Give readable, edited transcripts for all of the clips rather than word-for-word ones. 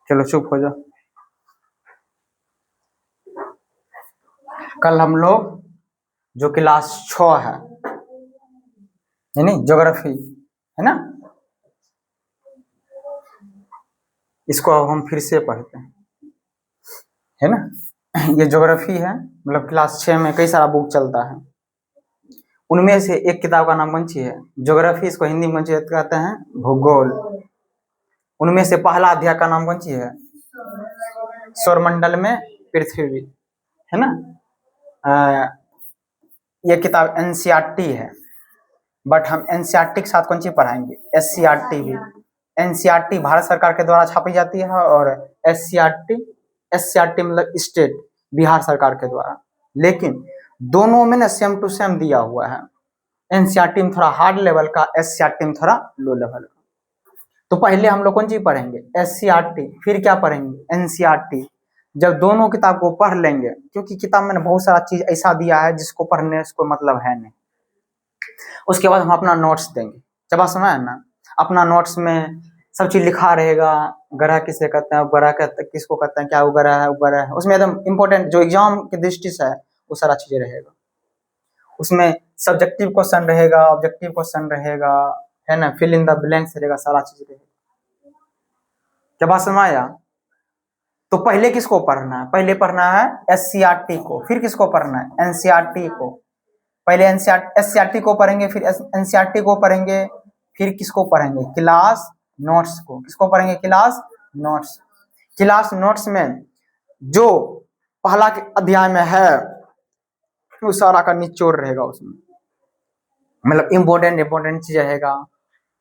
चलो चुप हो जाओ। कल हम लोग जो क्लास 6 है यानी ज्योग्राफी है ना, इसको अब हम फिर से पढ़ते हैं, है ना। ये ज्योग्राफी है, मतलब क्लास 6 में कई सारा बुक चलता है। उनमें से एक किताब का नाम कौन सी है? ज्योग्राफी। इसको हिंदी में कहते हैं भूगोल। उनमें से पहला अध्याय का नाम कौन सी है? सौरमंडल में पृथ्वी, है ना। ये किताब एनसीईआरटी है, बट हम एनसीईआरटी के साथ कौन सी पढ़ाएंगे? एससीईआरटी भी। एनसीईआरटी भारत सरकार के द्वारा छापी जाती है और एससीईआरटी मतलब स्टेट, बिहार सरकार के द्वारा। लेकिन दोनों में ना सेम टू सेम दिया हुआ है। एनसीईआरटी में थोड़ा हार्ड लेवल का, एससीईआरटी में थोड़ा लो लेवल का। तो पहले हम लोग कौन सी पढ़ेंगे? एससीईआरटी, फिर क्या पढ़ेंगे? एनसीईआरटी। जब दोनों किताब को पढ़ लेंगे, क्योंकि किताब में बहुत सारा चीज ऐसा दिया है जिसको पढ़ने से कोई मतलब है नहीं, उसके बाद हम अपना नोट्स देंगे। जब आप समझ ना, अपना नोट्स में सब चीज लिखा रहेगा। ग्रह किसे कहते हैं, ग्रह किसको कहते हैं, क्या वो ग्रह है, वो ग्रह है, उसमें एकदम इंपॉर्टेंट जो एग्जाम की दृष्टि से है वो सारा चीजें रहेगा। उसमें सब्जेक्टिव क्वेश्चन रहेगा, ऑब्जेक्टिव क्वेश्चन रहेगा, है ना, फिल इन द ब्लैंक्स रहेगा, सारा चीज रहेगा। क्या बात समझ आया? तो पहले किसको पढ़ना है? पहले पढ़ना है एससीईआरटी को, फिर किसको पढ़ना है? एनसीईआरटी को। पहले एससीईआरटी को पढ़ेंगे, फिर एनसीईआरटी को पढ़ेंगे, फिर किसको पढ़ेंगे? क्लास नोट्स को। किसको पढ़ेंगे? Class notes. क्लास नोट्स में जो पहला अध्याय में है वो सारा का निचोड़ रहेगा, उसमें मतलब इंपॉर्टेंट चीज रहेगा।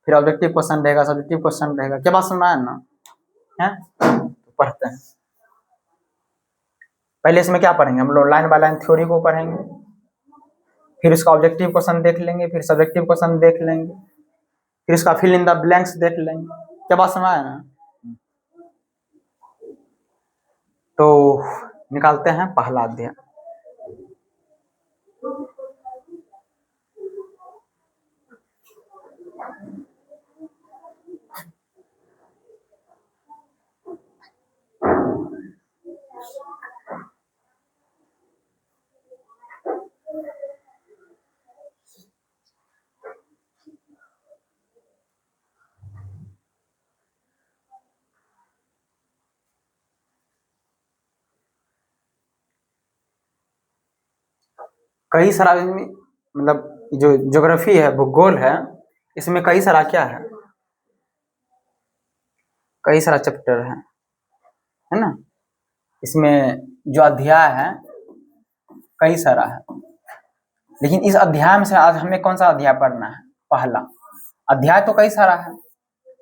फिर ऑब्जेक्टिव क्वेश्चन रहेगा, सब्जेक्टिव क्वेश्चन रहेगा। क्या बात सुनना है ना? है तो पढ़ते हैं। पहले इसमें क्या पढ़ेंगे हम लोग? लाइन बाय लाइन थ्योरी को पढ़ेंगे, फिर इसका ऑब्जेक्टिव क्वेश्चन देख लेंगे, फिर सब्जेक्टिव क्वेश्चन देख लेंगे, फिर इसका फिल इन द ब्लैंक्स देख लेंगे। क्या बात समझ आया ना? तो निकालते हैं पहला अध्याय। कई सारा मतलब जो ज्योग्राफी है, भूगोल है, इसमें कई सारा क्या है? कई सारा चैप्टर है ना। इसमें जो अध्याय है कई सारा है, लेकिन इस अध्याय में से आज हमें कौन सा अध्याय पढ़ना है? पहला अध्याय। तो कई सारा है,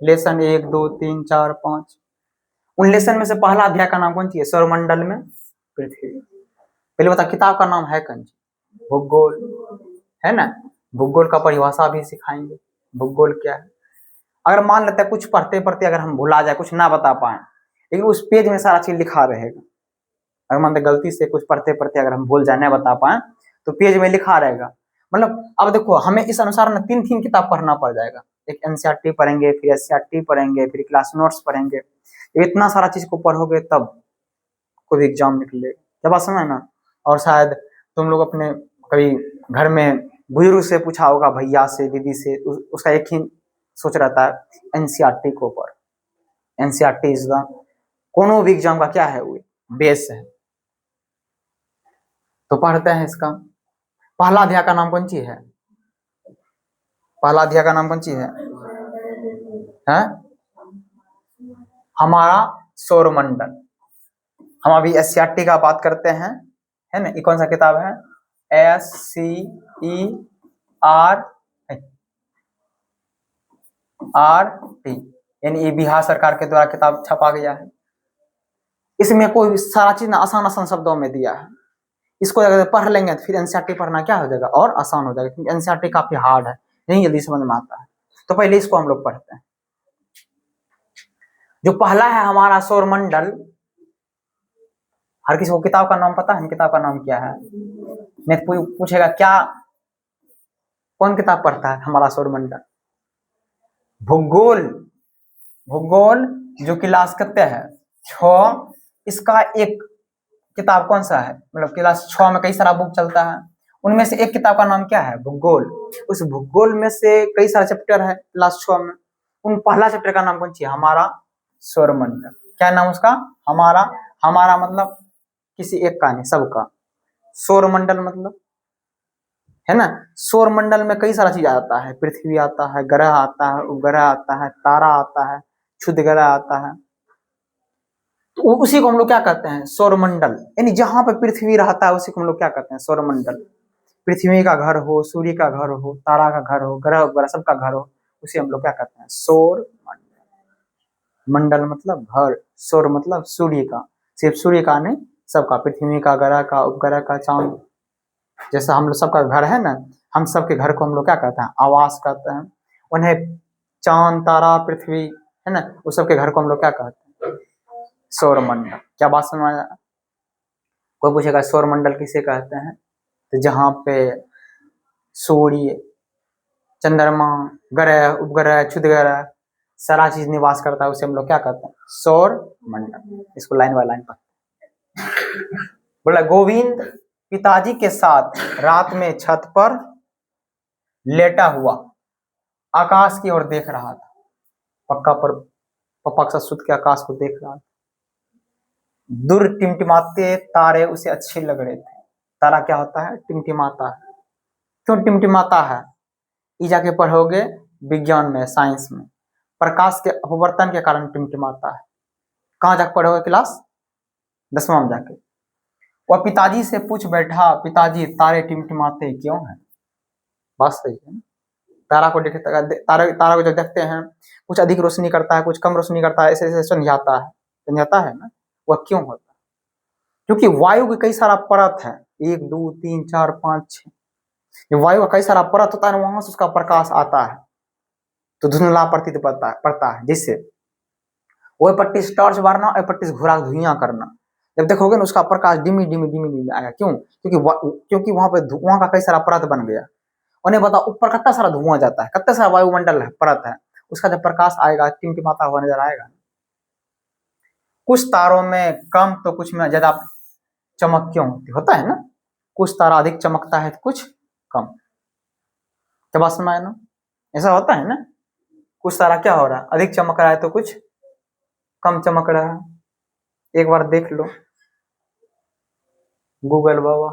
लेसन 1 2 3 4 5। उन लेसन में से पहला अध्याय का नाम कौन सी है? सौरमंडल में पृथ्वी। पहले बता, किताब का नाम है कौन सी? भूगोल, है ना। भूगोल का परिभाषा भी सिखाएंगे, भूगोल क्या है। अगर मान लेते हैं कुछ पढ़ते पढ़ते अगर हम भुला जाए, कुछ ना बता पाए, लेकिन उस पेज में सारा चीज लिखा रहेगा। अगर मान लेते गलती से कुछ पढ़ते पढ़ते अगर हम भूल जाए, ना बता पाए, तो पेज में लिखा रहेगा। मतलब अब देखो, हमें इस अनुसार ना 3 किताब पढ़ना पड़ जाएगा। एक एनसीईआरटी पढ़ेंगे, फिर एससीईआरटी पढ़ेंगे, फिर क्लास नोट्स पढ़ेंगे। इतना सारा चीज को पढ़ोगे तब कोई एग्जाम निकलेगा। जब आप समझ ना। और शायद तुम लोग अपने कभी घर में बुजुर्ग से पूछा होगा, भैया से, दीदी से, उसका एक ही सोच रहता है एनसीईआरटी को पढ़। एनसीईआरटी इज द कोनो भी एग्जाम का क्या है? वो बेस है। तो पढ़ते हैं इसका पहला अध्याय का नाम कौन सी है? पहला अध्याय का नाम कौन सी है? हमारा सौरमंडल। हम अभी एससीईआरटी का बात करते हैं, है ना। ये कौन सा किताब है? एससीईआरटी, यानी ये बिहार सरकार के द्वारा किताब छपा गया है। इसमें कोई सारा चीज ना आसान आसान शब्दों में दिया है। इसको अगर पढ़ लेंगे तो फिर एनसीईआरटी पढ़ना क्या हो जाएगा? और आसान हो जाएगा, क्योंकि एनसीईआरटी काफी हार्ड है, नहीं जल्दी समझ में आता है। तो पहले इसको हम लोग पढ़ते हैं। जो पहला है हमारा सौरमंडल। हर किसी को किताब का नाम पता है? किताब का नाम क्या है? नहीं पूछेगा क्या, कौन किताब पढ़ता है? हमारा सौरमंडल भूगोल। भूगोल जो क्लास करते हैं 6 इसका एक किताब कौन सा है, मतलब क्लास 6 में कई सारा बुक चलता है, उनमें से एक किताब का नाम क्या है, भूगोल। उस भूगोल में से कई सारे चैप्टर है क्लास 6 में, उन पहला चैप्टर का नाम कौन सी है, हमारा सौरमंडल। क्या नाम उसका, हमारा। हमारा मतलब किसी एक का नहीं, सबका। सौरमंडल मतलब है ना, सौरमंडल में कई सारा चीज आता है, पृथ्वी आता है, ग्रह आता है, उपग्रह आता है, तारा आता है, क्षुद्र ग्रह आता है, तो उसी को हम लोग क्या कहते हैं, सौरमंडल। यानी जहां पर पृथ्वी रहता है उसी को हम लोग क्या कहते हैं, सौरमंडल। पृथ्वी का घर हो, सूर्य का घर हो, तारा का घर हो, ग्रह उपग्रह सबका घर हो, उसे हम लोग क्या कहते हैं, सौर मंडल। मंडल मतलब घर, सौर मतलब सूर्य का, सिर्फ सूर्य का नहीं, सबका, पृथ्वी का, ग्रह का, उपग्रह का, चांद। जैसा हम लोग सबका घर है ना, हम सबके घर को हम लोग क्या कहते हैं, आवास कहते हैं। उन्हें चांद, तारा, पृथ्वी है ना, उस सबके घर को हम लोग क्या कहते हैं, सौरमंडल। क्या बात समझ में आया? कोई पूछेगा सौरमंडल किसे कहते हैं, तो जहाँ पे सूर्य, चंद्रमा, ग्रह, उपग्रह, क्षुद्र ग्रह सारा चीज निवास करता है, उसे हम लोग क्या कहते हैं, सौर मंडल। इसको लाइन बाय लाइन पढ़ते। बोला गोविंद पिताजी के साथ रात में छत पर लेटा हुआ आकाश की ओर देख रहा था। पक्का पर पप्पा के साथ सुत के आकाश को देख रहा था। दूर टिमटिमाते तारे उसे अच्छे लग रहे थे। तारा क्या होता है, टिमटिमाता है। क्यों टिमटिमाता है, ये जाके पढ़ोगे विज्ञान में, साइंस में, प्रकाश के अपवर्तन के कारण टिमटिमाता है। कहाँ जाके पढ़ोगे, क्लास 10वां में जाके। वह पिताजी से पूछ बैठा, पिताजी तारे टिमटिमाते क्यों हैं? बात सही है। तारा को देखते, तारा को जब देखते हैं, कुछ अधिक रोशनी करता है, कुछ कम रोशनी करता है, ऐसे ऐसे समझाता है ना। वह क्यों होता है, क्योंकि वायु के कई सारा परत है, 1 2 3 4 5 6, वायु का कई सारा परत होता है, वहां से उसका प्रकाश आता है, तो धुंधला प्रतीत पड़ता है। जिससे वही पट्टी टॉर्च मारना और पट्टी से घुरा धुइयां करना, जब देखोगे ना उसका प्रकाश डिमी डिमी डिमी डिमी आएगा। क्यों, क्योंकि वहां पे धुआं का कई सारा परत बन गया। उन्हें पता ऊपर कितना सारा धुआं जाता है, कितना सारा वायुमंडल है, परत है, उसका जब प्रकाश आएगा टिमटिमाता हुआ नजर आएगा। कुछ तारों में कम तो कुछ में ज्यादा चमक क्यों होता है ना, कुछ तारा अधिक चमकता है तो कुछ कम। क्या बात समझ ना, ऐसा होता है ना, कुछ तारा क्या हो रहा है, अधिक चमक रहा है तो कुछ कम चमक रहा है। एक बार देख लो गूगल बाबा,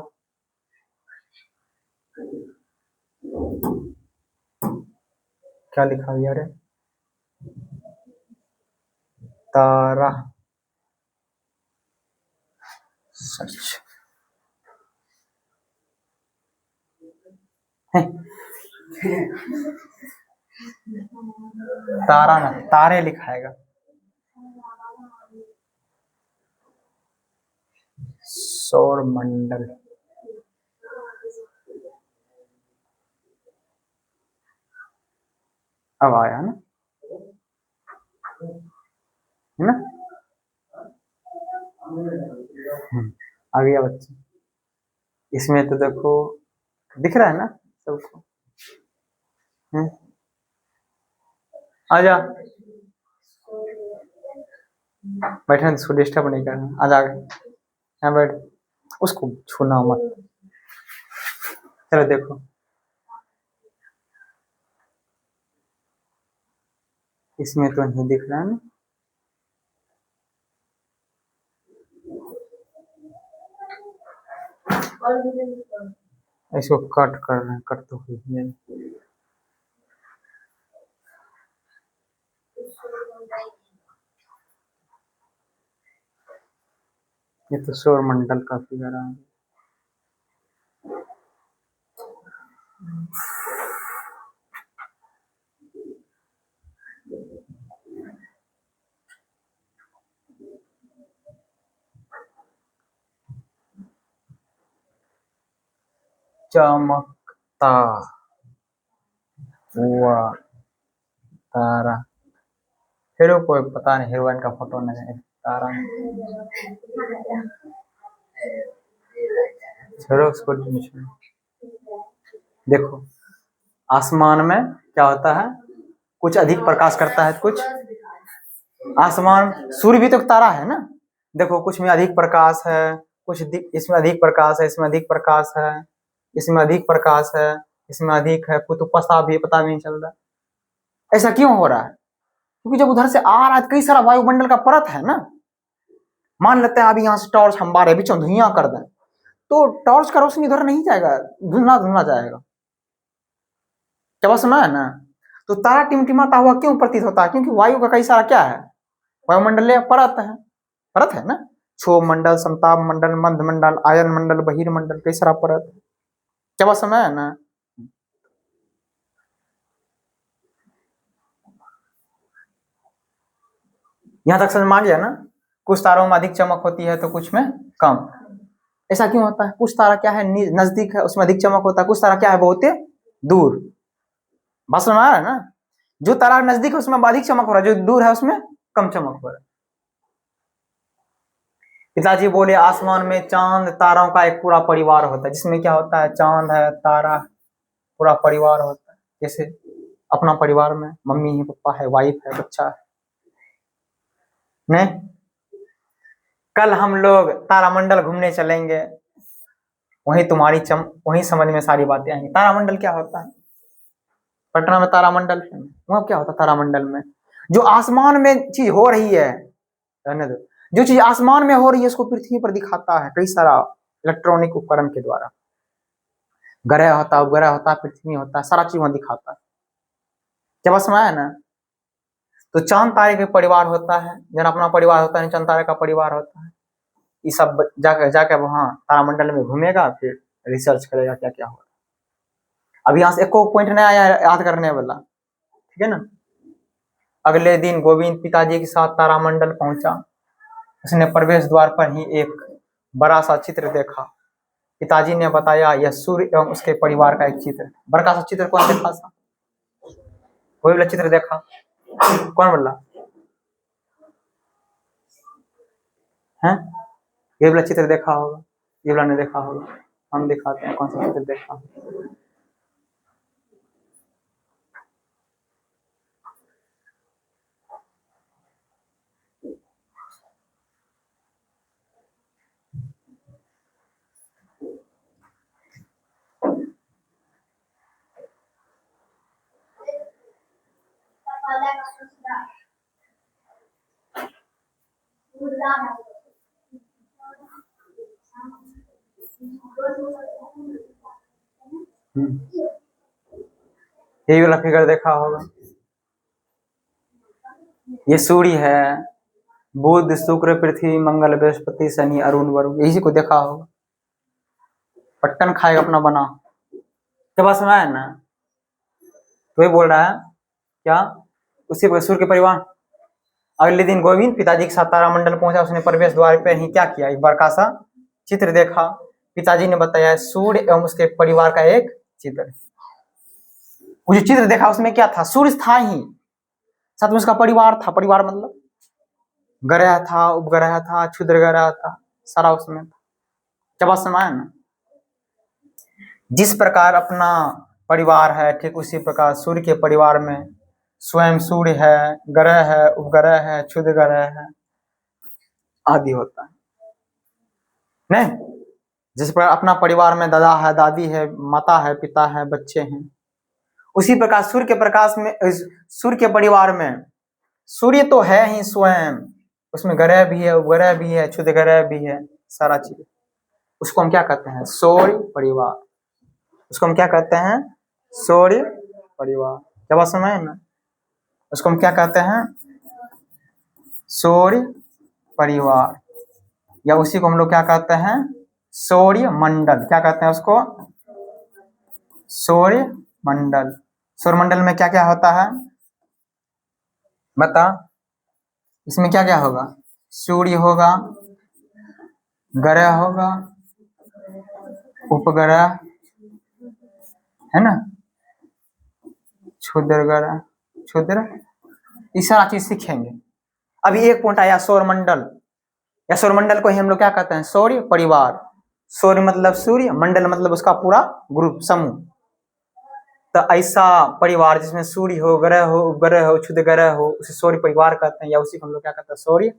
क्या लिखा गया रे, तारा सर्च तारा ना, तारे लिखाएगा, सौर मंडल। अब आया ना, है ना, आ गया बच्चे। इसमें तो देखो दिख रहा है ना सबको, आजा बैठने, उसको डिस्टर्ब नहीं करना, आजा यहाँ बैठ, उसको छूना मत। चलो देखो, इसमें तो नहीं दिख रहा है ना, इसको कट कर रहे हैं, कट तो हुई है। ये तो सौर मंडल का फिगर है। चमकता हुआ तारा, हीरो को पता नहीं, हीरोइन का फोटो नहीं, तारा उसको देखो। आसमान में क्या होता है, कुछ अधिक प्रकाश करता है, कुछ आसमान, सूर्य भी तो एक तारा है ना। देखो कुछ में अधिक प्रकाश है, कुछ इसमें अधिक प्रकाश है, इसमें अधिक प्रकाश है, इसमें अधिक प्रकाश है, इसमें अधिक है, कुछ तो पता भी नहीं चल रहा। ऐसा क्यों हो रहा है? क्योंकि जब उधर से आ रहा है कई सारा वायुमंडल का परत है ना। मान लेते हैं अभी यहाँ से टॉर्च हम बारे बीच में धुआं कर दें, तो टॉर्च का रोशनी इधर नहीं जाएगा, धुंधला धुंधला जाएगा। क्या बात समझ है ना। तो तारा टिमटिमाता हुआ क्यों प्रतीत होता है? क्योंकि वायु का कई सारा क्या है, वायुमंडलीय परत है, परत है ना। क्षोभ मंडल, समताप मंडल, मध्य मंडल, आयन मंडल, बहिर्मंडल, कई सारा परत। क्या बात समझ है ना। यहां तक समझ में आ गया ना। कुछ तारों में अधिक चमक होती है तो कुछ में कम। ऐसा क्यों होता है? कुछ तारा क्या है नजदीक है, उसमें अधिक चमक होता है, कुछ तारा क्या है बहुत दूर। बात समझ में आ रहा है ना। जो तारा नजदीक है उसमें अधिक चमक हो रहा है, जो दूर है उसमें कम चमक हो रहा है। पिताजी बोले आसमान में चांद तारों का एक पूरा परिवार होता है, जिसमें क्या होता है, चांद है, तारा, पूरा परिवार होता है। जैसे अपना परिवार में मम्मी है, पापा है, वाइफ है, बच्चा है। नहीं, कल हम लोग तारामंडल घूमने चलेंगे, वहीं तुम्हारी वहीं समझ में सारी बातें आएंगी। तारामंडल क्या होता है? पटना में तारामंडल है, वहां क्या होता है तारामंडल में? जो आसमान में चीज हो रही है, रहने दो, जो चीज आसमान में हो रही है उसको पृथ्वी पर दिखाता है कई सारा इलेक्ट्रॉनिक उपकरण के द्वारा। ग्रह होता है, उपग्रह होता है, पृथ्वी होता है, सारा चीज वहां दिखाता है। क्या बस में है ना। तो चांद तारे का परिवार होता है, जन अपना परिवार होता है, चांद तारे का परिवार होता है। ये सब जाके वहां तारामंडल में घूमेगा, फिर रिसर्च करेगा क्या क्या हो रहा है। अब यहाँ से एक पॉइंट नया आया याद करने वाला, ठीक है ना। अगले दिन गोविंद पिताजी के साथ तारामंडल पहुंचा। उसने प्रवेश द्वार पर ही एक बड़ा सा चित्र देखा। पिताजी ने बताया यह सूर्य एवं उसके परिवार का एक चित्र। बड़ा सा चित्र कौन देखा था? कोई वाला चित्र देखा? कौन वाला है? ये वाला चित्र देखा होगा, ये वाला नहीं देखा होगा। हम दिखाते हैं कौन सा चित्र देखा। यही वाला फिगर देखा होगा। ये सूर्य है, बुध, शुक्र, पृथ्वी, मंगल, बृहस्पति, शनि, अरुण, वरुण, इसी को देखा होगा। पट्टन खाएगा अपना बना। क्या बात सुना है ना। तो ये बोल रहा है क्या, उसी पर सूर्य के परिवार। अगले दिन गोविंद पिताजी के साथ तारामंडल पहुंचा। उसने प्रवेश द्वार पर ही क्या किया, एक बड़ा सा चित्र देखा। पिताजी ने बताया सूर्य एवं उसके परिवार का एक चित्र। वो जो चित्र देखा उसमें क्या था, सूर्य था ही, साथ में उसका परिवार था। परिवार मतलब ग्रह था, उपग्रह था, क्षुद्र ग्रह था, सारा उसमें था। क्या बात समझ ना। जिस प्रकार अपना परिवार है, ठीक उसी प्रकार सूर्य के परिवार में स्वयं सूर्य है, ग्रह है, उपग्रह है, क्षुद्र ग्रह है आदि होता है। नहीं, जिस प्रकार अपना परिवार में दादा है, दादी है, माता है, पिता है, बच्चे हैं, उसी प्रकार सूर्य के प्रकाश में, सूर्य के परिवार में सूर्य तो है ही स्वयं, उसमें ग्रह भी है, उपग्रह भी है, क्षुद्र ग्रह भी है, सारा चीज। उसको हम क्या कहते हैं, सौर्य परिवार। उसको हम क्या कहते हैं, सौर्य परिवार। क्या बात समझ ना। उसको हम क्या कहते हैं, सौर्य परिवार, या उसी को हम लोग क्या कहते हैं, सौर्य मंडल। क्या कहते हैं उसको, सौर्य मंडल। सौर मंडल में क्या क्या होता है बता। इसमें क्या क्या होगा, सूर्य होगा, ग्रह होगा, उपग्रह है ना, क्षुद्र ग्रह, क्षुद्र, ये सारा चीज सीखेंगे। अभी एक पॉइंट आया सौर मंडल, या सौर मंडल को ही हम लोग क्या कहते हैं, सौर्य परिवार। सौर्य मतलब सूर्य, मंडल मतलब उसका पूरा ग्रुप, समूह। तो ऐसा परिवार जिसमें सूर्य हो, ग्रह हो, उपग्रह हो, क्षुद्र ग्रह हो, उसे सौर्य परिवार कहते हैं, या उसी को हम लोग क्या कहते हैं, सौर्य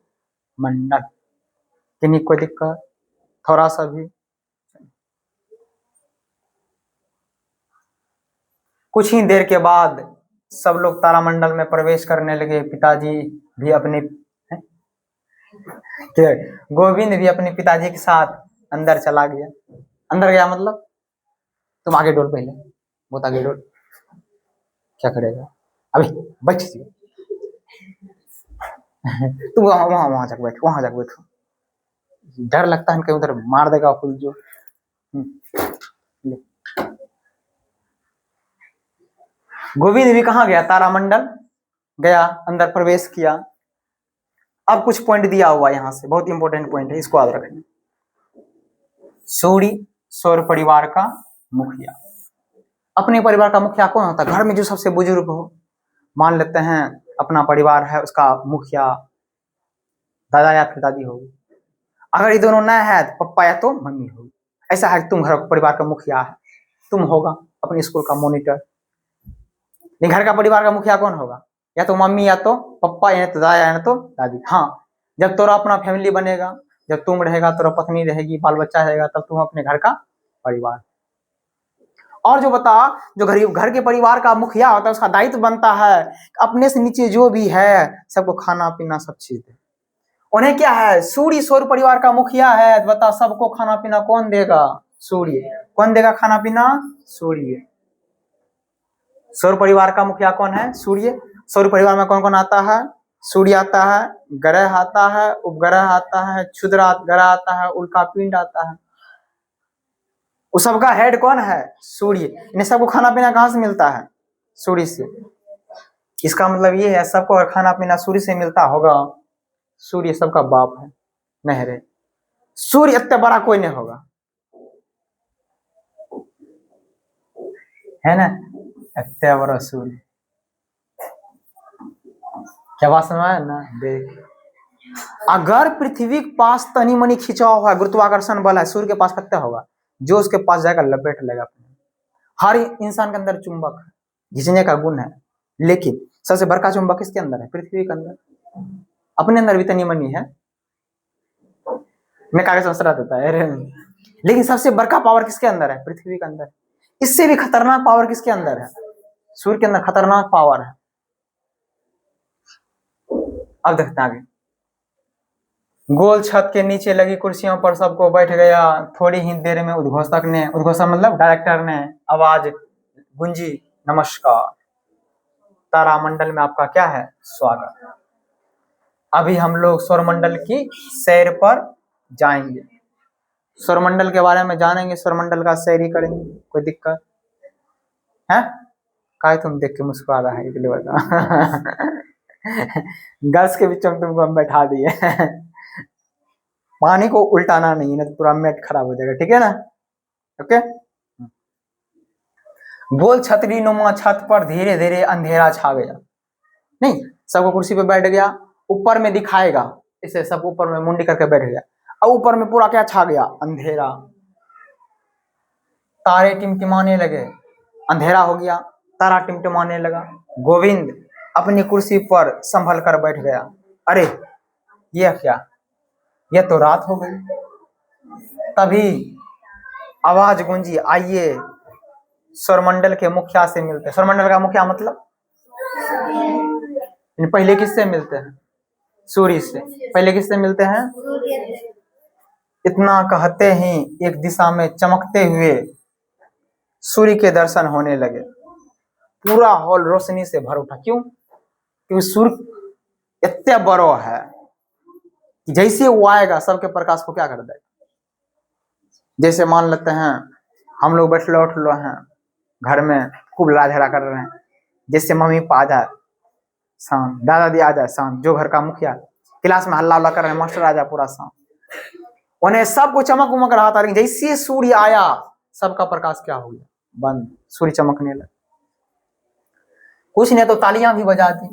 मंडल। किन्हीं कोई दिक्कत थोड़ा सा भी? कुछ ही देर के बाद सब लोग तारामंडल में प्रवेश करने लगे। पिताजी भी अपने गोविंद भी अपने पिताजी के साथ अंदर चला गया। अंदर गया मतलब तुम आगे डोल, पहले बहुत आगे डोल। क्या करेगा अभी, बैठ तुम वहां वहां वहां जाकर बैठो, वहां जाकर बैठो। डर लगता है कहीं उधर मार देगा फूल जो। गोविंद भी कहाँ गया, तारामंडल गया, अंदर प्रवेश किया। अब कुछ पॉइंट दिया हुआ यहाँ से, बहुत इंपॉर्टेंट पॉइंट है, इसको याद रखना। सूर्य सौर परिवार का मुखिया। अपने परिवार का मुखिया कौन होता है? घर में जो सबसे बुजुर्ग हो, मान लेते हैं अपना परिवार है, उसका मुखिया दादा या फिर दादी होगी। अगर ये दोनों न है तो पप्पा या तो मम्मी होगी। ऐसा है तुम घर परिवार का मुखिया है, तुम होगा अपने स्कूल का मॉनिटर। नहीं, घर का परिवार का मुखिया कौन होगा? या तो मम्मी या तो पप्पा या तो दादा या तो दादी। हाँ, जब तोरा अपना फैमिली बनेगा, जब तुम रहेगा, तोरा पत्नी रहेगी, बाल बच्चा रहेगा, तब तुम अपने घर का परिवार। और जो बता, जो घर के परिवार का मुखिया होता है, उसका दायित्व बनता है अपने से नीचे जो भी है सबको खाना पीना सब चीज दे। उन्हें क्या है, सूर्य सौर परिवार का मुखिया है, तो बता सबको खाना पीना कौन देगा? सूर्य। कौन देगा खाना पीना? सूर्य। सौर परिवार का मुखिया कौन है? सूर्य। सौर परिवार में कौन कौन आता है? सूर्य आता है, ग्रह आता है, उपग्रह आता है, क्षुद्र ग्रह आता है, उल्का पिंड आता है। उस सबका हेड कौन है? सूर्य। इन्हें सबको खाना पीना कहाँ से मिलता है? सूर्य से। इसका मतलब ये है, सबको अगर खाना पीना सूर्य से मिलता होगा, सूर्य सबका बाप है, नहीं रे, सूर्य इतना बड़ा कोई नहीं होगा, है ना? इतना बड़ा सूर्य। क्या बात समझ आया ना? देख, अगर पृथ्वी के पास तनी मनी खिंचाव है, गुरुत्वाकर्षण बल है, सूर्य के पास कितना होगा? जो उसके पास जाएगा लपेट लेगा। हर इंसान के अंदर चुंबक है, खींचने का गुण है, लेकिन सबसे बड़का चुंबक किसके अंदर है? पृथ्वी के अंदर। अपने अंदर भी तनी मनी है, मैं कागज समझ रहा था, लेकिन सबसे बड़का पावर किसके अंदर है? पृथ्वी के अंदर। इससे भी खतरनाक पावर किसके अंदर है? सूर्य के अंदर खतरनाक पावर है। अब देखते हैं आगे। गोल छत के नीचे लगी कुर्सियों पर सबको बैठ गया। थोड़ी ही देर में उद्घोषक मतलब डायरेक्टर ने आवाज गूंजी, नमस्कार, तारामंडल में आपका क्या है? स्वागत। अभी हम लोग सौरमंडल की सैर पर जाएंगे, सौरमंडल के बारे में जानेंगे, सौरमंडल का सैर ही करेंगे। कोई दिक्कत है? काय तुम देख के मुस्कुरा रहा है, इसलिए बता। गर्ल्स के बीच में तुमको हम बैठा दिए। पानी को उल्टाना नहीं, ना तो पूरा मैट खराब हो जाएगा, ठीक है ना? ओके। गोल छतरी नुमा छत पर धीरे धीरे अंधेरा छा गया। नहीं, सबको कुर्सी पे बैठ गया, ऊपर में दिखाएगा, इसे सब ऊपर में मुंडी करके बैठ गया। अब ऊपर में पूरा क्या छा गया? अंधेरा। तारे टिमटिमाने लगे, अंधेरा हो गया, तारा टिमटिमाने लगा। गोविंद अपनी कुर्सी पर संभल कर बैठ गया। अरे ये क्या, ये तो रात हो गई। तभी आवाज गूंजी, आइए सौरमंडल के मुखिया से मिलते। सौरमंडल का मुखिया मतलब पहले किससे मिलते हैं? सूर्य से। पहले किससे मिलते हैं? इतना कहते ही एक दिशा में चमकते हुए सूर्य के दर्शन होने लगे। पूरा हॉल रोशनी से भर उठा। क्यों? क्योंकि सूर्य इतना बड़ा है कि जैसे वो आएगा सबके प्रकाश को क्या कर देगा। जैसे मान लेते हैं हम लोग बैठे उठ लो हैं घर में, खूब लड़ा झगड़ा कर रहे हैं, जैसे मम्मी पापा आ जाए शाम, दादा दी आ जाए शाम, जो घर का मुखिया क्लास में हल्ला उल्ला कर रहे हैं, मास्टर आ जाए पूरा शाम, उन्हें सबको चमक उमक रहा था, लेकिन जैसे सूर्य आया सबका प्रकाश क्या हो गया? बंद। सूर्य चमकने लगा। कुछ ने तो तालियां भी बजा दी।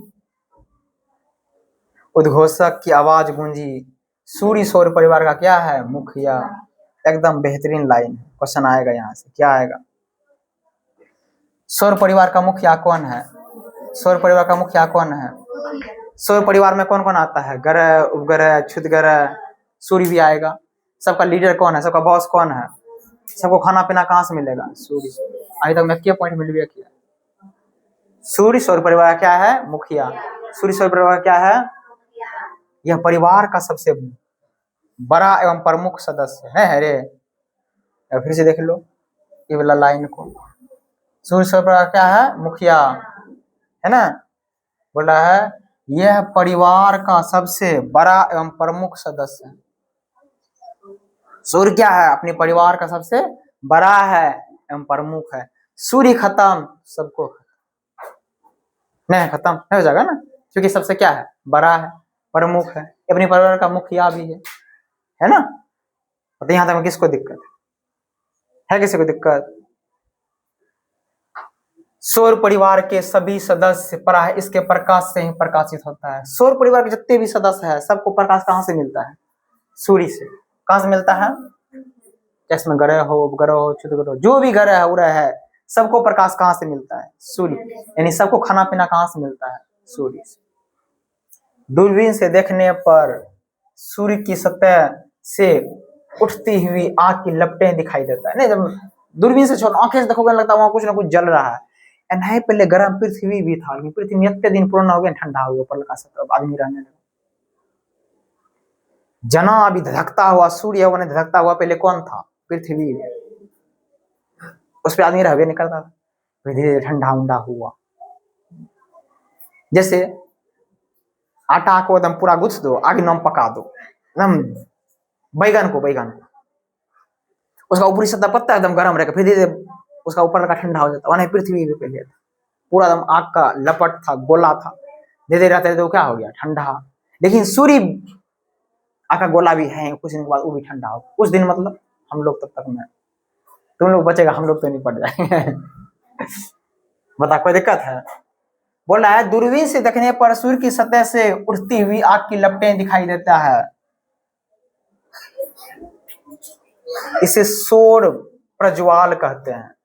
उद्घोषक की आवाज गूंजी, सूर्य सौर परिवार का क्या है? मुखिया। एकदम बेहतरीन लाइन है। क्वेश्चन आएगा यहाँ से, क्या आएगा? सौर परिवार का मुखिया कौन है? सौर परिवार का मुखिया कौन है? सौर परिवार में कौन कौन आता है? ग्रह, उपग्रह, क्षुद्र ग्रह, सूर्य भी आएगा। सबका लीडर कौन है? सबका बॉस कौन है? सबको खाना पीना कहाँ से मिलेगा? सूर्य। अभी तक मैं क्या पॉइंट मिल किया? सूर्य सौर परिवार क्या है? मुखिया। सूर्य सौर परिवार क्या है? यह परिवार का सबसे बड़ा एवं प्रमुख सदस्य है रे। फिर से देख लो ये वाला लाइन को। सूर्य सौर परिवार क्या है? मुखिया है ना। बोला है यह परिवार का सबसे बड़ा एवं प्रमुख सदस्य है। सूर्य क्या है? अपने परिवार का सबसे बड़ा है एवं प्रमुख है। सूर्य खत्म, सबको नहीं खत्म नहीं हो जाएगा ना, क्योंकि सबसे क्या है? बड़ा है, प्रमुख है, अपने परिवार का मुखिया भी है ना। तो यहाँ तक किसको दिक्कत है? किसी को दिक्कत? सौर परिवार के सभी सदस्य इसके प्रकाश से ही प्रकाशित होता है। सौर परिवार के जितने भी सदस्य है सबको प्रकाश कहाँ से मिलता है? सूर्य से। कहाँ से मिलता है? जिसमें ग्रह हो, उपग्रह हो, क्षुद्र ग्रह हो, जो भी ग्रह है उग्रह है, सबको प्रकाश कहाँ से मिलता है? सूर्य। यानी सबको खाना पीना कहाँ से मिलता है? सूर्य से। दूरबीन से देखने पर सूर्य की सतह से उठती हुई आग की लपटें दिखाई देता है। नहीं, जब दूरबीन से छोड़ आंखें से देखोगे लगता है वहां कुछ ना कुछ जल रहा है। नहीं, पहले गर्म पृथ्वी भी था, लेकिन पृथ्वी इतने दिन पुराना हो गया, ठंडा हो गया, ऊपर का सतह आदमी रहने लगा। जना अभी धधकता हुआ सूर्य है, धधकता हुआ पहले कौन था? पृथ्वी। उस पर आदमी रह भी नहीं करता था, धीरे धीरे ठंडा उंडा हुआ। जैसे आटा को एकदम पूरा गुथ दो, आगे नम पका दो, एकदम बैगन को उसका ऊपरी सतह पत्ता एकदम गर्म रहेगा, फिर धीरे धीरे उसका ऊपर का ठंडा हो जाता है। पृथ्वी भी पहले था पूरा एकदम आग का लपट था, गोला था, धीरे धीरे रहते तो क्या हो गया? ठंडा। लेकिन सूर्य आग का गोला भी है, कुछ दिन के बाद वो भी ठंडा हो। कुछ दिन मतलब हम लोग तब तक में, तुम लोग बचेगा, हम लोग तो नहीं पड़ जाएंगे। बता, कोई दिक्कत है? बोल रहा है दूरबीन से देखने पर सूर्य की सतह से उठती हुई आग की लपटें दिखाई देता है। इसे सौर प्रज्वाल कहते हैं।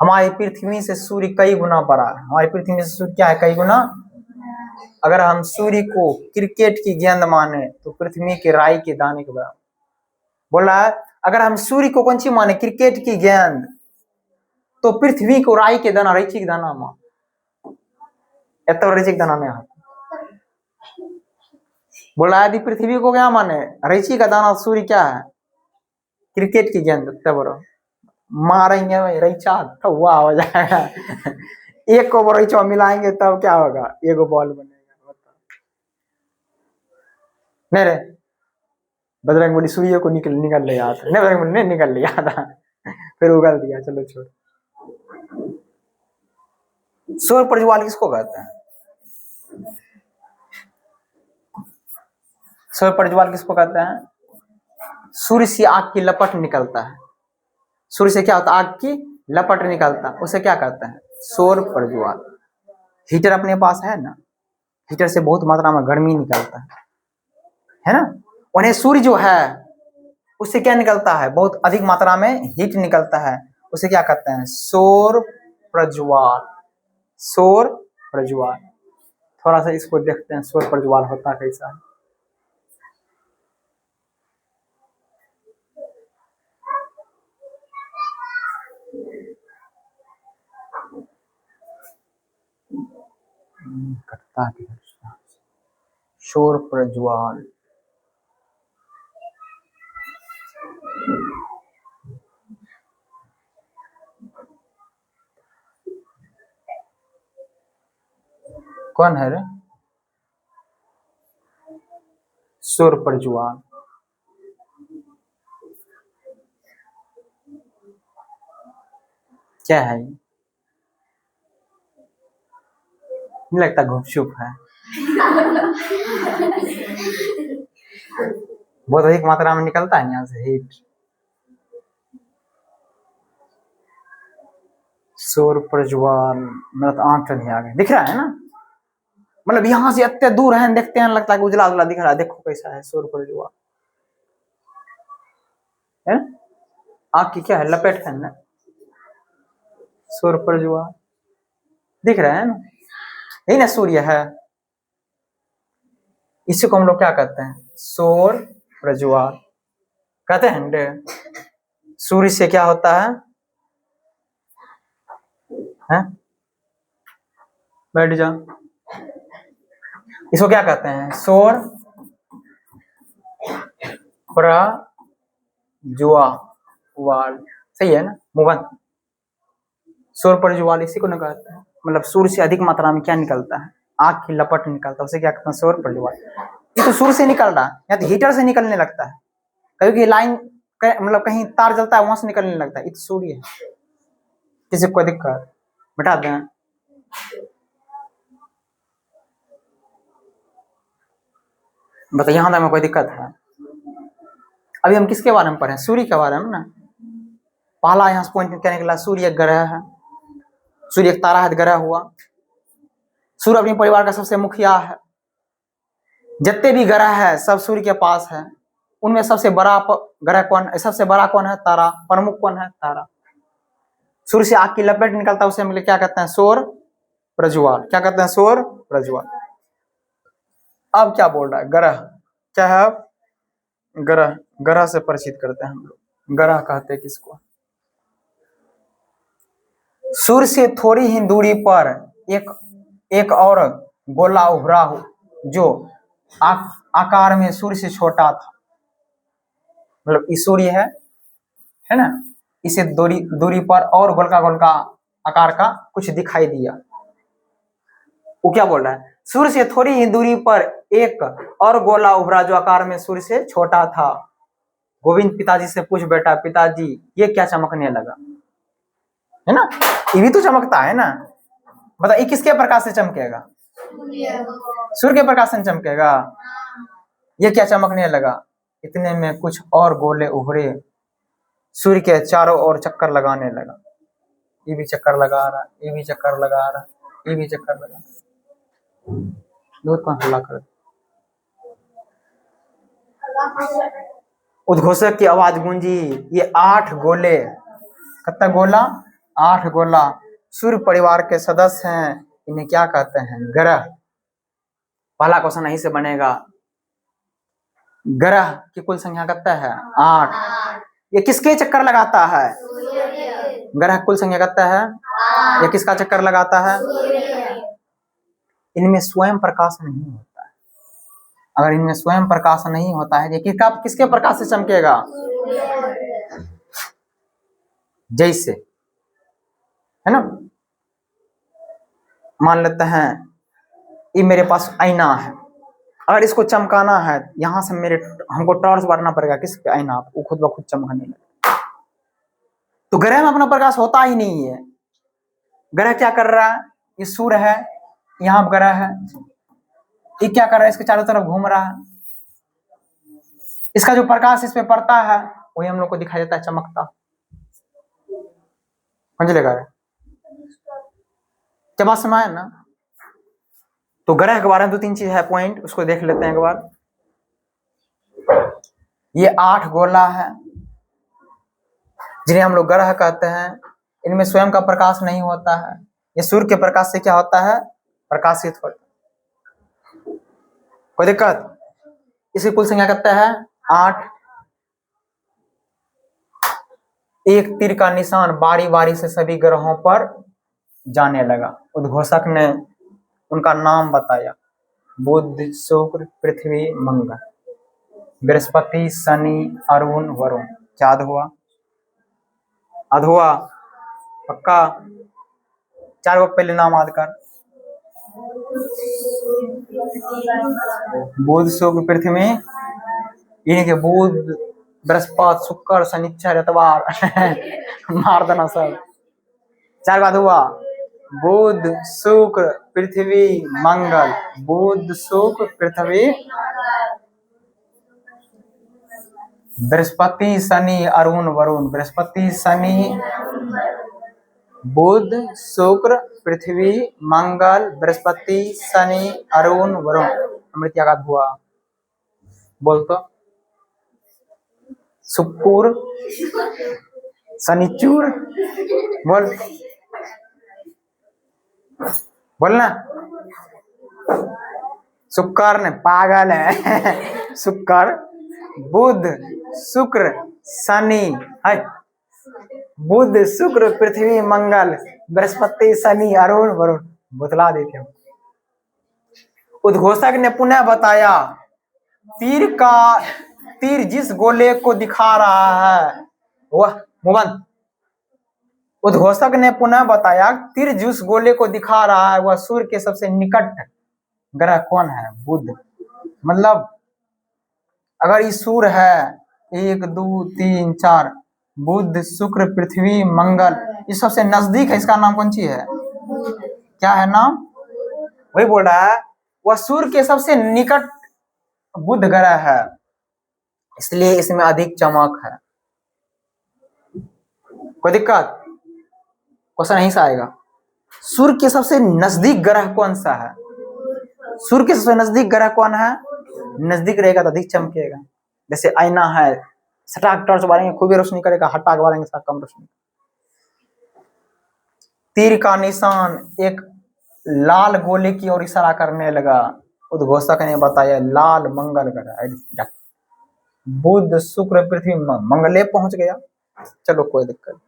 हमारी पृथ्वी से सूर्य कई गुना बड़ा है। हमारी पृथ्वी से सूर्य क्या है? कई गुना। अगर हम सूर्य को क्रिकेट की गेंद माने तो पृथ्वी के राई के दाने के बराबर। बोल रहा है अगर हम सूर्य को कौन सी माने? क्रिकेट की गेंद, तो पृथ्वी को राई के दाना, रैची के दाना मान। रैची के दाना नहीं आता। बोला यदि पृथ्वी को क्या माने? रैची का दाना। सूर्य क्या है? क्रिकेट की गेंद। तब मारेंगे रैचा तो हुआ हो जाएगा। एक को रैचा मिलाएंगे तब क्या होगा? एक बॉल बनेगा। नहीं रे, बजरंगबली सूर्य को निकल ले आता। नहीं, बजरंगबली नहीं निकल लिया था, फिर उगल दिया। चलो छोड़। सौर प्रज्वाल किसको कहते हैं? सौर प्रज्वाल किसको कहते हैं? सूर्य से आग की लपट निकलता है। सूर्य से क्या होता है? आग की लपट निकलता है, उसे क्या कहते हैं? सौर प्रज्वाल। हीटर अपने पास है ना, हीटर से बहुत मात्रा में गर्मी निकलता है ना। उन्हें सूर्य जो है उससे क्या निकलता है? बहुत अधिक मात्रा में हीट निकलता है, उसे क्या कहते हैं? सौर प्रज्वाल। सौर प्रज्वाल। थोड़ा सा इसको देखते हैं, सौर प्रज्वाल होता कैसा है। कटता है सौर प्रज्वाल। कौन है रे? सौर प्रज्वाल क्या है? नहीं लगता गुपचुप है। बहुत अधिक मात्रा में निकलता है यहाँ से हीट। सौर प्रज्वाल मेरा तो आंख नहीं आ गया, दिख रहा है ना, मतलब यहाँ से इतने दूर है, देखते हैं लगता है उजला उजला दिख रहा है। देखो कैसा है सौर प्रज्वाल है। आग की क्या है? लपेट है ना। सौर प्रज्वाल दिख रहा है ना, यही ना सूर्य है। इसी को हम लोग क्या कहते हैं, सौर प्रज्वाल कहते हैं। सूर्य से क्या होता है, हैं? बैठ जाओ। इसको क्या कहते हैं, सौर प्रज्वाल। सही है ना मोहन, सौर प्रज्वाल इसी को ना कहते हैं। मतलब सूर्य से अधिक मात्रा में क्या निकलता है, आग की लपट निकलता है, उसे क्या कहते हैं, सौर प्रज्वाल। ये तो सूर्य से निकल रहा है या तो हीटर से निकलने लगता है, कभी लाइन मतलब कहीं तार जलता है वहां से निकलने लगता है, ये तो सूर्य है। किसी को दिक्कत बता दें, बताइए यहाँ तक में कोई दिक्कत है। अभी हम किसके बारे में पढ़े, सूर्य के बारे में ना। पहला यहाँ से पॉइंट क्या निकला, सूर्य एक ग्रह है, सूर्य एक तारा है, ग्रह हुआ। सूर्य अपने परिवार का सबसे मुखिया है। जितने भी ग्रह है सब सूर्य के पास है। उनमें सबसे बड़ा ग्रह कौन, सबसे बड़ा कौन है, तारा। प्रमुख कौन है, तारा। सूर्य से आग की लपेट निकलता है, उसे हम क्या कहते हैं, सौर प्रज्वाल। क्या कहते हैं, सौर प्रज्वाल। अब क्या बोल रहा है, ग्रह क्या है, ग्रह। ग्रह से परिचित करते हैं हम लोग। ग्रह कहते हैं किसको, सूर्य से थोड़ी ही दूरी पर एक और गोला उभरा हो जो आकार में सूर्य से छोटा था। मतलब ये सूर्य है ना, इसे दूरी पर और गोलका आकार का कुछ दिखाई दिया। वो क्या बोल रहा है, सूर्य से थोड़ी ही दूरी पर एक और गोला उभरा जो आकार में सूर्य से छोटा था। गोविंद पिताजी से पूछ बेटा, पिताजी ये क्या चमकने लगा, है ना, ये भी तो चमकता है ना। बता ये किसके प्रकाश से चमकेगा, सूर्य के प्रकाश से चमकेगा। ये क्या चमकने लगा, इतने में कुछ और गोले उभरे, सूर्य के चारों ओर चक्कर लगाने लगा। ये भी चक्कर लगा रहा, ये भी चक्कर लगा रहा, ये भी चक्कर लगा। दूर कौन हल्ला कर, उद्घोषक की आवाज गूंजी। ये 8 गोले, कितना गोला, 8 गोला सूर्य परिवार के सदस्य हैं। इन्हें क्या कहते हैं, ग्रह। पहला क्वेश्चन यहीं से बनेगा, ग्रह की कुल संख्या कितना है, 8। ये किसके चक्कर लगाता है, ग्रह कुल संख्या कितना है, ये किसका चक्कर लगाता है। इनमें स्वयं प्रकाश नहीं होता है। अगर इनमें स्वयं प्रकाश नहीं होता है, ये किसके प्रकाश से चमकेगा, जैसे है ना, मान लेते हैं ये मेरे पास आईना है, अगर इसको चमकाना है यहां से हमको टॉर्च मारना पड़ेगा किस पे, आईना, वो खुद ब खुद चमकने लगे। तो ग्रह में अपना प्रकाश होता ही नहीं है। ग्रह क्या कर रहा है, ये सूर्य है, यहाँ ग्रह है, ये क्या कर रहा है, इसके चारों तरफ घूम रहा है। इसका जो प्रकाश इस पे पड़ता है वही हम लोग को दिखाई देता है, चमकता। समझ लेगा, क्या बात समझ ना। तो ग्रह के बारे में 2-3 चीज है पॉइंट, उसको देख लेते हैं एक बार। ये 8 गोला है जिन्हें हम लोग ग्रह कहते हैं। इनमें स्वयं का प्रकाश नहीं होता है, ये सूर्य के प्रकाश से क्या होता है, प्रकाशित होता है। कोई दिक्कत, इसकी कुल संख्या कितना है, 8। एक तीर का निशान बारी बारी से सभी ग्रहों पर जाने लगा। उद्घोषक ने उनका नाम बताया, बुध, शुक्र, पृथ्वी, मंगल, बृहस्पति, शनि, अरुण, वरुण। क्या हुआ, अधुआ पक्का। 4 को पहले नाम याद कर, बुध, शुक्र, पृथ्वी, इन्हीं के बुध, बृहस्पति, शुक्र, शनिचर, इतवार मार देना सब। 4 बाद हुआ बुध, शुक्र, पृथ्वी, मंगल। बुध, शुक्र, पृथ्वी, बृहस्पति, शनि, अरुण, वरुण। बृहस्पति, शनि, बुध, शुक्र, पृथ्वी, मंगल, बृहस्पति, शनि, अरुण, वरुण। अमृत क्या हुआ, बोल तो, शुक्र, शनिचर, बोल, बोलना। शुक्र, पागल है। शुक्र, बुध, शुक्र, शनि है। बुध, शुक्र, पृथ्वी, मंगल, बृहस्पति, शनि, अरुण, वरुण। बतला देते हम। उद्घोषक ने पुनः बताया, तीर जिस गोले को दिखा रहा है वह मोहन। उद्घोषक ने पुनः बताया, तीर जिस गोले को दिखा रहा है वह सूर्य के सबसे निकट ग्रह कौन है? बुध। मतलब अगर ये सूर्य है 1 2 3 4, बुध, शुक्र, पृथ्वी, मंगल, ये सबसे नजदीक है, इसका नाम कौन सी है? क्या है नाम? वही बोल रहा है, वह सूर्य के सबसे निकट बुध ग्रह है, इसलिए इसमें अधिक चमक है। कोई दिक्कत? क्वेश्चन यहीं से आएगा। सूर्य के सबसे नजदीक ग्रह कौन सा है? सूर्य के सबसे नजदीक ग्रह कौन है? नजदीक रहेगा तो अधिक चमकेगा। जैसे आईना है, सटाक टॉर्च मारेंगे खूब रोशनी करेगा, हटा के मारेंगे कम रोशनी। तीर का निशान एक लाल गोले की ओर इशारा करने लगा। उद्घोषक ने बताया, लाल मंगल ग्रह। बुध, शुक्र, पृथ्वी, मंगले पहुंच गया। चलो कोई दिक्कत।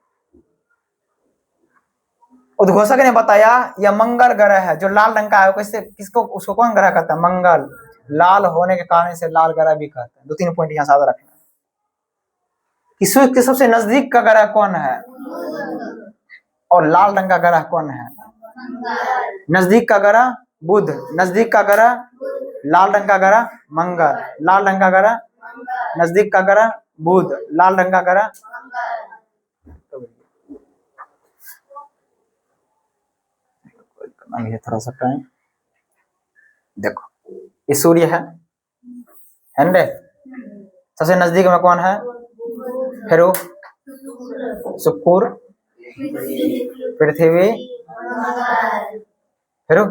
उद्घोषक ने बताया यह मंगल ग्रह है, जो लाल रंग का है। किसको, उसको कौन ग्रह कहता है? मंगल। लाल होने के कारण से लाल ग्रह भी कहते हैं। 2-3 पॉइंट यहाँ याद रखना। कि सूर्य के सबसे नजदीक का ग्रह कौन है और लाल रंग का ग्रह कौन है? नजदीक का ग्रह बुध, नजदीक का ग्रह लाल रंग का ग्रह मंगल, लाल रंग का ग्रह नजदीक का ग्रह बुध, लाल रंग का ग्रह। थोड़ा सा टाइम देखो, ये सूर्य है ना? सबसे नजदीक में कौन है? फिर शुक्र, पृथ्वी, फिर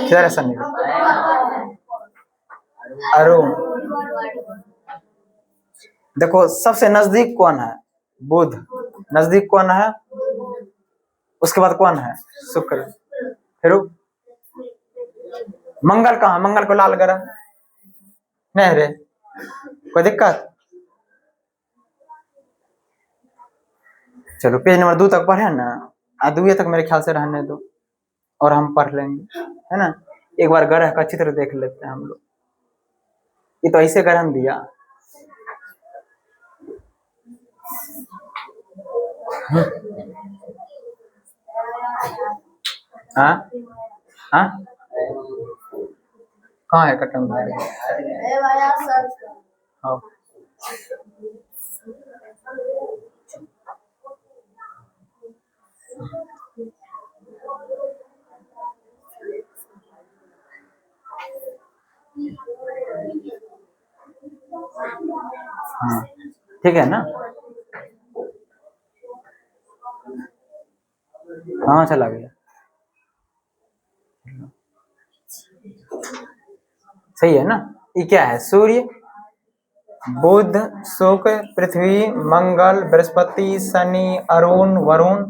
किधर है शनि? अरुण। देखो सबसे नजदीक कौन है? बुध। नजदीक कौन है? उसके बाद कौन है? शुक्र। फिर मंगल कहाँ? मंगल को लाल ग्रह नहीं रे, कोई दिक्कत? चलो पेज नंबर 2 तक पढ़े ना, 2 तक मेरे ख्याल से रहने दो और हम पढ़ लेंगे, है ना। एक बार ग्रह का चित्र देख लेते हैं हम लोग। ये तो ऐसे ग्रह दिया। हाँ हाँ, कहाँ है कटन? हाँ ठीक है ना? हाँ चला गया, सही है ना। ये क्या है? सूर्य, बुध, शुक्र, पृथ्वी, मंगल, बृहस्पति, शनि, अरुण, वरुण।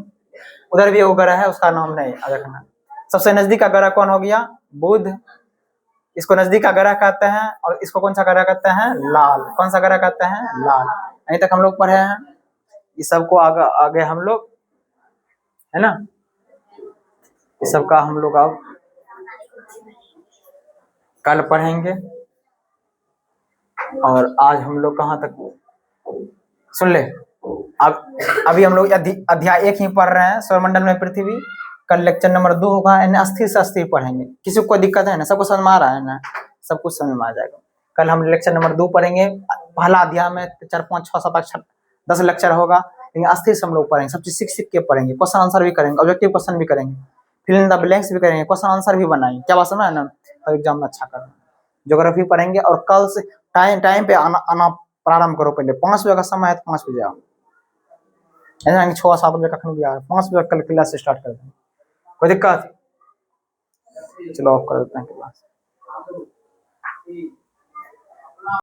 उधर भी वो ग्रह है, उसका नाम नहीं रखना। सबसे नजदीक का ग्रह कौन हो गया? बुध। इसको नजदीक का ग्रह कहते हैं और इसको कौन सा ग्रह कहते हैं? लाल। कौन सा ग्रह कहते हैं? लाल। अभी तक हम लोग पढ़े हैं, ये सबको आगे हम लोग, है ना, ये सबका हम लोग अब कल पढ़ेंगे। और आज हम लोग कहाँ तक सुन ले। अब अभी हम लोग अध्याय 1 ही पढ़ रहे हैं, सौरमंडल में पृथ्वी। कल लेक्चर नंबर 2 होगा, अस्थिर से अस्थिर पढ़ेंगे। किसी को कोई दिक्कत है ना? सबको समझ में आ रहा है ना? सब कुछ समझ में आ जाएगा। कल हम लेक्चर नंबर 2 पढ़ेंगे। पहला अध्याय में 4 5 6 7 8 10 लेक्चर होगा, लेकिन अस्थिर से हम लोग पढ़ेंगे। सब चीज सीख के पढ़ेंगे। क्वेश्चन आंसर भी करेंगे, ऑब्जेक्टिव क्वेश्चन भी करेंगे, फिल इन द ब्लैंक्स भी करेंगे, क्वेश्चन आंसर भी बनाएंगे। क्या बात समझ है ना? तो एग्जाम में अच्छा करना। ज्योग्राफी पढ़ेंगे और कल से टाइम पे आना प्रारंभ करो। पहले 5 बजे का समय है तो 5 बजे आओ, 6-7 बजे कखन भी आ 5 बजे कल क्लास से स्टार्ट कर देंगे। कोई दिक्कत? चलो ऑफ कर देते हैं क्लास।